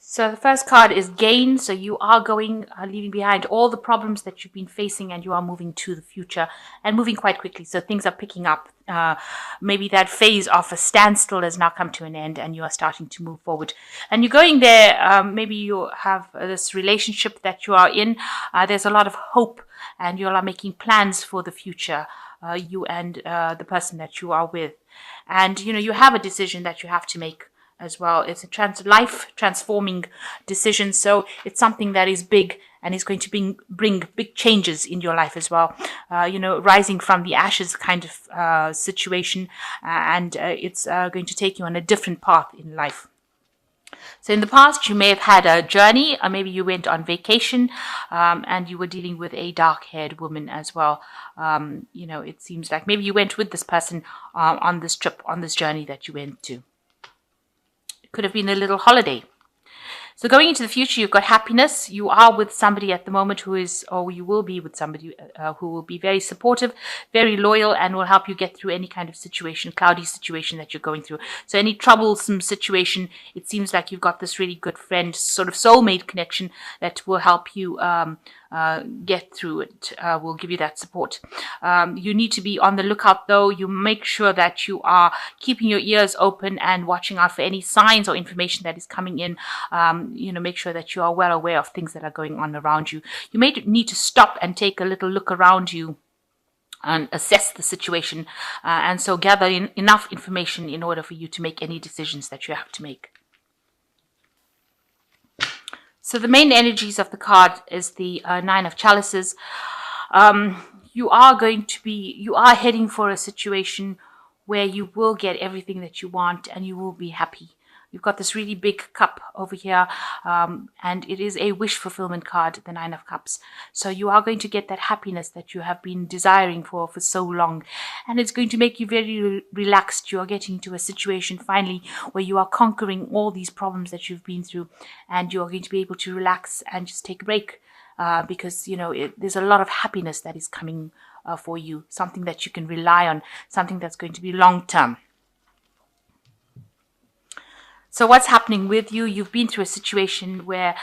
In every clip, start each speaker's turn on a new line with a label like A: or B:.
A: So the first card is gain. So you are leaving behind all the problems that you've been facing, and you are moving to the future and moving quite quickly. So things are picking up. Maybe that phase of a standstill has now come to an end, and you are starting to move forward. And you're going there. Maybe you have this relationship that you are in. There's a lot of hope, and you are making plans for the future. You and the person that you are with, and you have a decision that you have to make as well. It's a life transforming decision. So it's something that is big and is going to bring big changes in your life as well. Rising from the ashes kind of situation, and it's going to take you on a different path in life. So in the past, you may have had a journey, or maybe you went on vacation, and you were dealing with a dark-haired woman as well. It seems like maybe you went with this person on this trip, on this journey that you went to. Could have been a little holiday. So going into the future, you've got happiness. You are with somebody at the moment you will be with somebody who will be very supportive, very loyal, and will help you get through any kind of situation, cloudy situation that you're going through. So any troublesome situation, it seems like you've got this really good friend, sort of soulmate connection that will help you get through it, will give you that support. You need to be on the lookout, though. You make sure that you are keeping your ears open and watching out for any signs or information that is coming in. Make sure that you are well aware of things that are going on around you. You may need to stop and take a little look around you and assess the situation, and so gather enough information in order for you to make any decisions that you have to make. So the main energies of the card is the Nine of Chalices. You are heading for a situation where you will get everything that you want and you will be happy. You've got this really big cup over here, and it is a wish fulfillment card, the Nine of Cups. So you are going to get that happiness that you have been desiring for so long, and it's going to make you very relaxed. You are getting to a situation finally where you are conquering all these problems that you've been through, and you are going to be able to relax and just take a break, because there's a lot of happiness that is coming for you, something that you can rely on, something that's going to be long term. So what's happening with you? You've been through a situation where,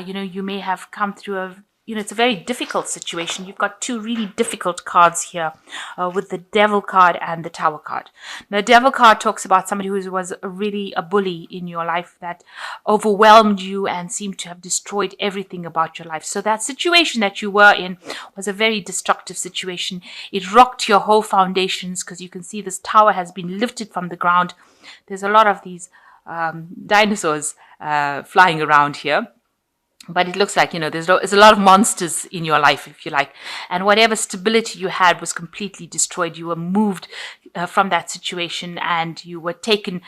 A: you may have come through it's a very difficult situation. You've got two really difficult cards here, with the Devil card and the Tower card. The Devil card talks about somebody who was really a bully in your life that overwhelmed you and seemed to have destroyed everything about your life. So that situation that you were in was a very destructive situation. It rocked your whole foundations, because you can see this tower has been lifted from the ground. There's a lot of these dinosaurs flying around here, but it looks like there's a lot of monsters in your life, if you like, and whatever stability you had was completely destroyed. You were moved from that situation, and you were taken.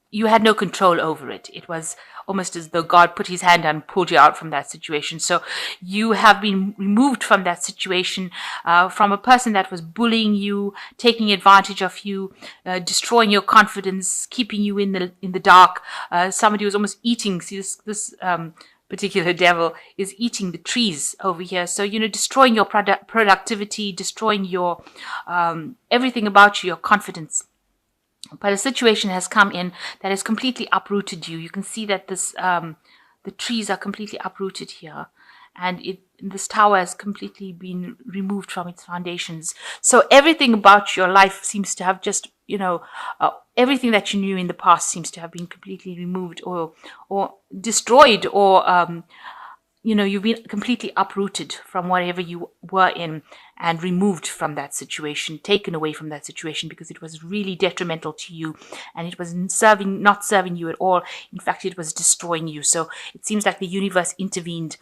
A: You had no control over it. It was almost as though God put his hand and pulled you out from that situation. So you have been removed from that situation, from a person that was bullying you, taking advantage of you, destroying your confidence, keeping you in the dark. Somebody was almost eating. See, this particular devil is eating the trees over here. So, destroying your productivity, destroying your everything about you, your confidence. But a situation has come in that has completely uprooted you. You can see that the trees are completely uprooted here, and this tower has completely been removed from its foundations. So everything about your life seems to have just, everything that you knew in the past seems to have been completely removed or destroyed, or you've been completely uprooted from whatever you were in and removed from that situation, taken away from that situation, because it was really detrimental to you and it was not serving you at all. In fact, it was destroying you. So it seems like the universe intervened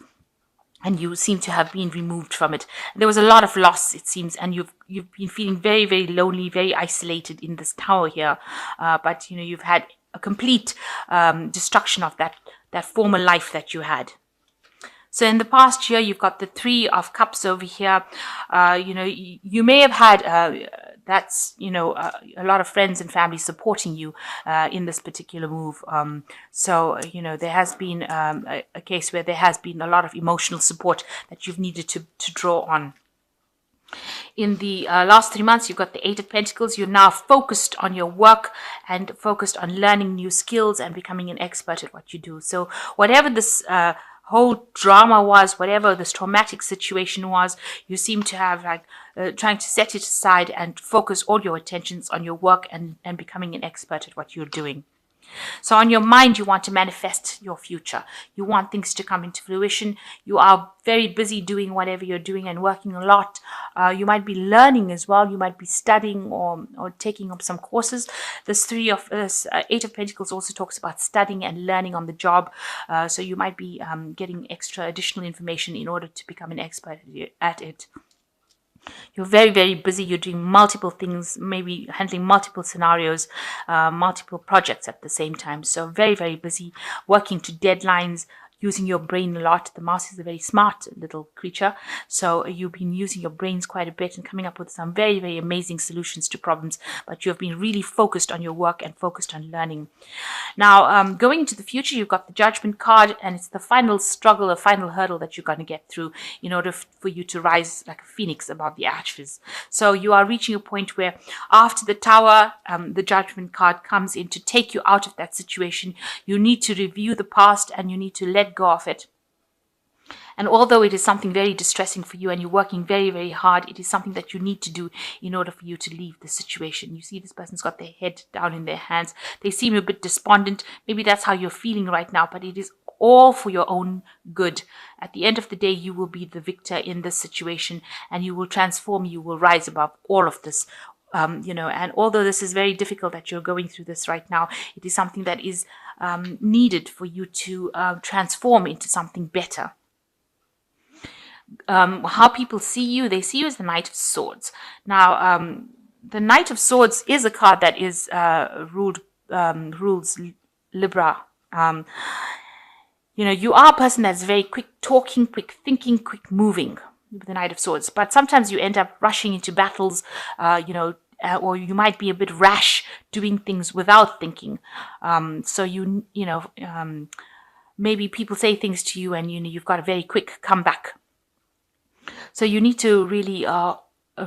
A: and you seem to have been removed from it. There was a lot of loss, it seems, and you've been feeling very, very lonely, very isolated in this tower here. But you've had a complete destruction of that former life that you had. So in the past year, you've got the Three of Cups over here. You may have had a lot of friends and family supporting you in this particular move. There has been a case where there has been a lot of emotional support that you've needed to draw on. In the last 3 months, you've got the Eight of Pentacles. You're now focused on your work and focused on learning new skills and becoming an expert at what you do. So whatever this whole drama was, whatever this traumatic situation was, you seem to have trying to set it aside and focus all your attentions on your work and becoming an expert at what you're doing. So on your mind, you want to manifest your future. You want things to come into fruition. You are very busy doing whatever you're doing and working a lot. You might be learning as well. You might be studying or taking up some courses. This Eight of Pentacles also talks about studying and learning on the job. So you might be getting extra additional information in order to become an expert at it. You're very, very busy. You're doing multiple things, maybe handling multiple scenarios, multiple projects at the same time. So very, very busy, working to deadlines, using your brain a lot. The mouse is a very smart little creature. So you've been using your brains quite a bit and coming up with some very, very amazing solutions to problems. But you've been really focused on your work and focused on learning. Now, going into the future, you've got the Judgment card, and it's the final struggle, a final hurdle that you're going to get through in order for you to rise like a phoenix above the ashes. So you are reaching a point where after the Tower, the Judgment card comes in to take you out of that situation. You need to review the past and you need to let go of it. And although it is something very distressing for you and you're working very, very hard, it is something that you need to do in order for you to leave the situation. You see this person's got their head down in their hands. They seem a bit despondent. Maybe that's how you're feeling right now, but it is all for your own good. At the end of the day, you will be the victor in this situation and you will transform, you will rise above all of this. And although this is very difficult that you're going through this right now, it is something that is needed for you to transform into something better. How people see you, they see you as the Knight of Swords. Now, the Knight of Swords is a card that is rules Libra. You are a person that's very quick talking, quick thinking, quick moving with the Knight of Swords. But sometimes you end up rushing into battles, or you might be a bit rash doing things without thinking. Maybe people say things to you and you've got a very quick comeback. So you need to really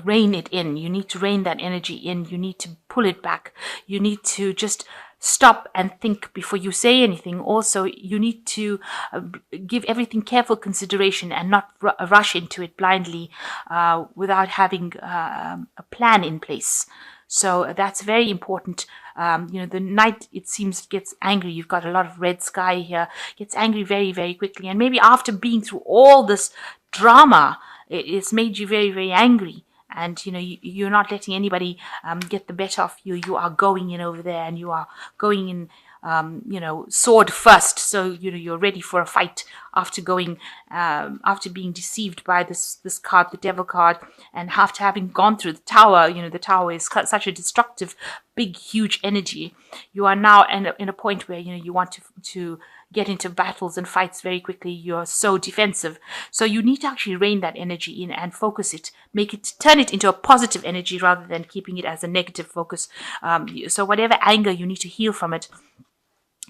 A: rein it in. You need to rein that energy in. You need to pull it back. You need to just stop and think before you say anything. Also, you need to give everything careful consideration and not rush into it blindly without having a plan in place. So that's very important. The Knight, it seems, gets angry. You've got a lot of red sky here. Gets angry very, very quickly. And maybe after being through all this drama, it's made you very, very angry. And, you're not letting anybody get the better of you. You are going in over there and you are going in, sword first. So, you're ready for a fight after after being deceived by this card, the Devil card, and after having gone through the Tower. The Tower is such a destructive, big, huge energy. You are now in a point where, you want to get into battles and fights very quickly. You're so defensive. So you need to actually rein that energy in and focus it, turn it into a positive energy rather than keeping it as a negative focus. So whatever anger, you need to heal from it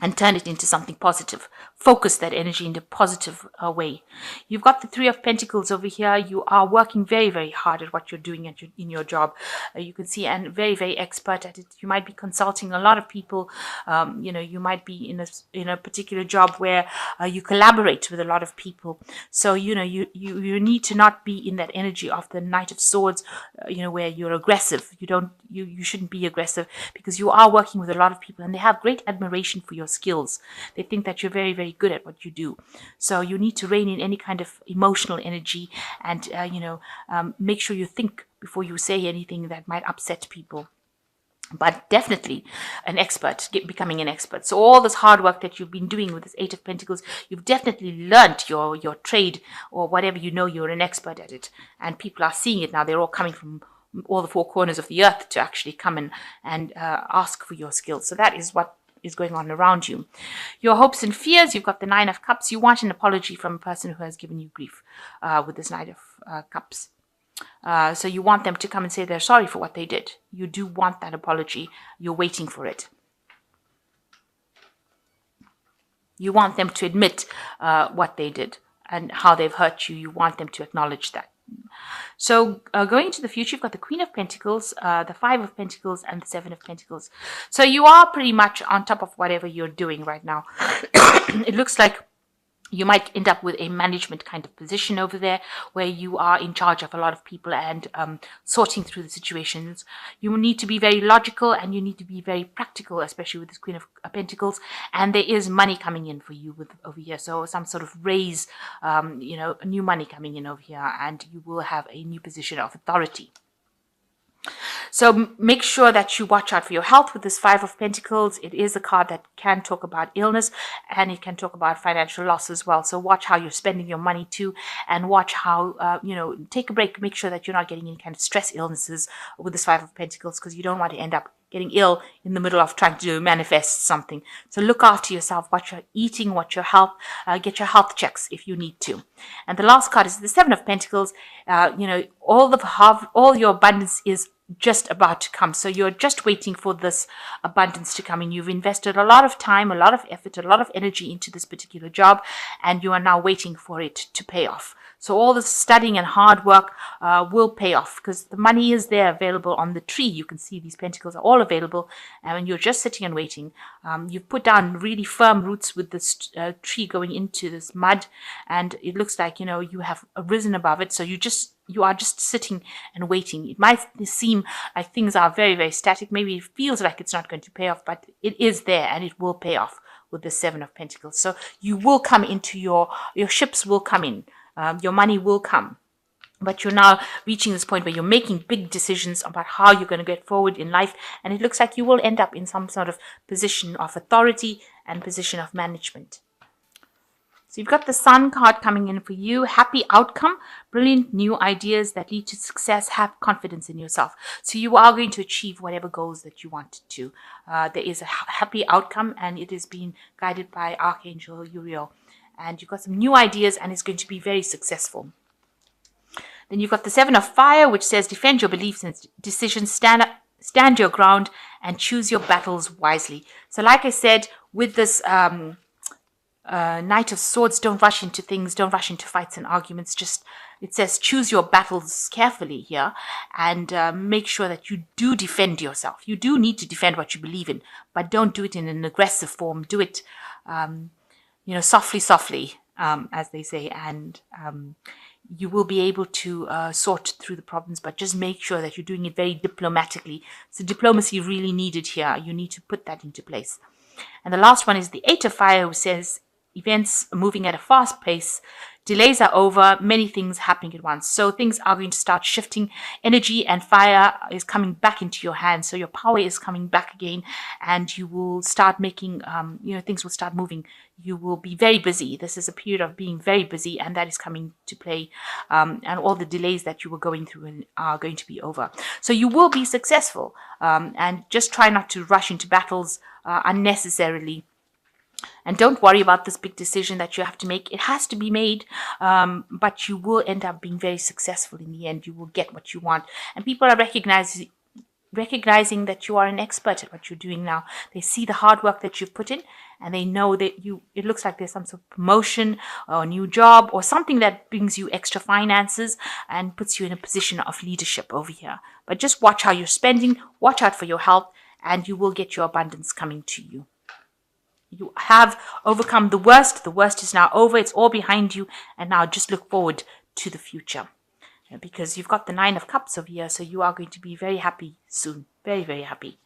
A: and turn it into something positive. Focus that energy in a positive way. You've got the Three of Pentacles over here. You are working very, very hard at what you're doing in your job. You can see, and very, very expert at it. You might be consulting a lot of people. You might be in a particular job where you collaborate with a lot of people. So, you need to not be in that energy of the Knight of Swords, where you're aggressive. You shouldn't be aggressive because you are working with a lot of people and they have great admiration for your skills. They think that you're very, very good at what you do. So you need to rein in any kind of emotional energy and, make sure you think before you say anything that might upset people. But definitely an expert, becoming an expert. So all this hard work that you've been doing with this Eight of Pentacles, you've definitely learnt your trade or whatever, you're an expert at it. And people are seeing it now. They're all coming from all the four corners of the earth to actually come in and ask for your skills. So that is what is going on around you. Your hopes and fears, you've got the Nine of Cups. You want an apology from a person who has given you grief with this Knight of Cups. So you want them to come and say they're sorry for what they did. You do want that apology. You're waiting for it. You want them to admit what they did and how they've hurt you. You want them to acknowledge that. So going into the future, you've got the Queen of Pentacles, the Five of Pentacles, and the Seven of Pentacles. So you are pretty much on top of whatever you're doing right now. It looks like you might end up with a management kind of position over there where you are in charge of a lot of people and sorting through the situations. You need to be very logical and you need to be very practical, especially with this Queen of Pentacles. And there is money coming in for you over here. So some sort of raise, new money coming in over here, and you will have a new position of authority. So make sure that you watch out for your health with this Five of Pentacles. It is a card that can talk about illness and it can talk about financial loss as well. So watch how you're spending your money too, and watch how, take a break. Make sure that you're not getting any kind of stress illnesses with this Five of Pentacles, because you don't want to end up getting ill in the middle of trying to manifest something. So look after yourself, watch your eating, watch your health, get your health checks if you need to. And the last card is the Seven of Pentacles. All your abundance is just about to come. So you're just waiting for this abundance to come in. You've invested a lot of time, a lot of effort, a lot of energy into this particular job, and you are now waiting for it to pay off. So all this studying and hard work will pay off, because the money is there available on the tree. You can see these pentacles are all available, and you're just sitting and waiting. You've put down really firm roots with this tree going into this mud, and it looks like, you have risen above it. So you are just sitting and waiting. It might seem like things are very, very static. Maybe it feels like it's not going to pay off, but it is there and it will pay off with the Seven of Pentacles. So you will come into your ships will come in. Your money will come. But you're now reaching this point where you're making big decisions about how you're going to get forward in life. And it looks like you will end up in some sort of position of authority and position of management. So you've got the Sun card coming in for you. Happy outcome, brilliant new ideas that lead to success. Have confidence in yourself. So you are going to achieve whatever goals that you want to. There is a happy outcome, and it is being guided by Archangel Uriel. And you've got some new ideas, and it's going to be very successful. Then you've got the Seven of Fire, which says defend your beliefs and decisions, stand your ground, and choose your battles wisely. So like I said, with this Knight of Swords, don't rush into things, don't rush into fights and arguments. Just, it says choose your battles carefully here, and make sure that you do defend yourself. You do need to defend what you believe in, but don't do it in an aggressive form. Do it, softly, as they say, and you will be able to sort through the problems, but just make sure that you're doing it very diplomatically. So diplomacy really needed here. You need to put that into place. And the last one is the Eight of Fire, who says events are moving at a fast pace. Delays are over, many things happening at once. So things are going to start shifting. Energy and fire is coming back into your hands. So your power is coming back again, and you will start making, things will start moving. You will be very busy. This is a period of being very busy, and that is coming to play. And all the delays that you were going through are going to be over. So you will be successful. And just try not to rush into battles unnecessarily. And don't worry about this big decision that you have to make. It has to be made, but you will end up being very successful in the end. You will get what you want. And people are recognizing that you are an expert at what you're doing now. They see the hard work that you've put in, and they know that it looks like there's some sort of promotion or a new job or something that brings you extra finances and puts you in a position of leadership over here. But just watch how you're spending, watch out for your health, and you will get your abundance coming to you. You have overcome the worst. The worst is now over. It's all behind you. And now just look forward to the future. Because you've got the Nine of Cups over here. So you are going to be very happy soon. Very, very happy.